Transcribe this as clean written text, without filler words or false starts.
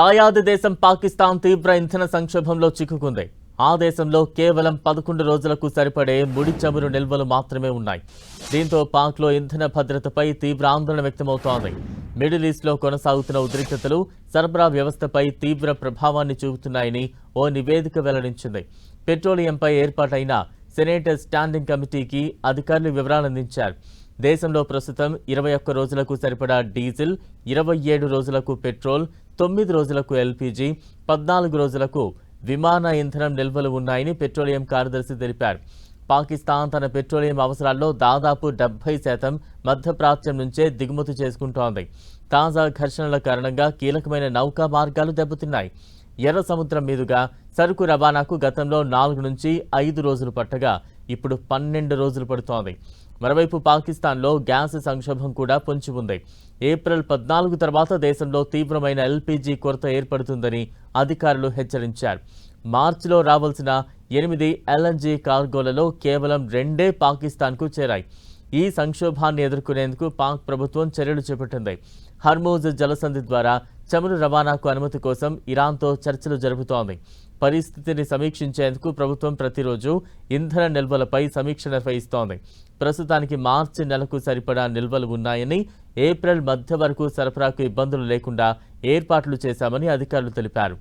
దాయాది దేశం పాకిస్తాన్ తీవ్ర ఇంధన సంక్షోభంలో చిక్కుకుంది. ఆ దేశంలో కేవలం 11 రోజులకు సరిపడే ముడి చమురు నిల్వలు మాత్రమే ఉన్నాయి. దీంతో పాక్లో ఇంధన భద్రతపై తీవ్ర ఆందోళన వ్యక్తమవుతోంది. మిడిల్ ఈస్ట్లో కొనసాగుతున్న ఉద్రిక్తతలు సరఫరా వ్యవస్థపై తీవ్ర ప్రభావాన్ని చూపుతున్నాయని ఓ నివేదిక వెల్లడించింది. పెట్రోలియంపై ఏర్పాటైన సెనేట్ స్టాండింగ్ కమిటీకి అధికారులు వివరాలందించారు. దేశంలో ప్రస్తుతం 21 రోజులకు సరిపడా డీజిల్, 27 రోజులకు పెట్రోల్, 9 రోజులకు ఎల్పీజీ, 14 రోజులకు విమాన ఇంధనం నిల్వలు ఉన్నాయని పెట్రోలియం కార్యదర్శి తెలిపారు. పాకిస్తాన్ తన పెట్రోలియం అవసరాల్లో దాదాపు 70% మధ్యప్రాచ్యం నుంచే దిగుమతి చేసుకుంటోంది. తాజా ఘర్షణల కారణంగా కీలకమైన నౌకా మార్గాలు దెబ్బతిన్నాయి. ఎర్ర సముద్రం మీదుగా సరుకు రవాణాకు గతంలో 4 నుంచి 5 రోజులు పట్టగా ఇప్పుడు 12 రోజులు పడుతోంది. మరోవైపు పాకిస్తాన్లో గ్యాస్ సంక్షోభం కూడా పొంచి ఉంది. ఏప్రిల్ 14 తర్వాత దేశంలో తీవ్రమైన ఎల్పీజీ కొరత ఏర్పడుతుందని అధికారులు హెచ్చరించారు. మార్చిలో రావాల్సిన 8 ఎల్ఎన్జీ కార్గోలలో కేవలం 2 పాకిస్తాన్కు చేరాయి. ఈ సంక్షోభాన్ని ఎదుర్కొనేందుకు పాక్ ప్రభుత్వం చర్యలు చేపట్టింది. హర్మూజ్ జలసంధి ద్వారా చమురు రవాణాకు అనుమతి కోసం ఇరాన్తో చర్చలు జరుపుతోంది. పరిస్థితిని సమీక్షించేందుకు ప్రభుత్వం ప్రతిరోజు ఇంధన నిల్వలపై సమీక్ష నిర్వహిస్తోంది. ప్రస్తుతానికి మార్చి నెలకు సరిపడా నిల్వలు ఉన్నాయని, ఏప్రిల్ మధ్య వరకు సరఫరాకు ఇబ్బందులు లేకుండా ఏర్పాట్లు చేశామని అధికారులు తెలిపారు.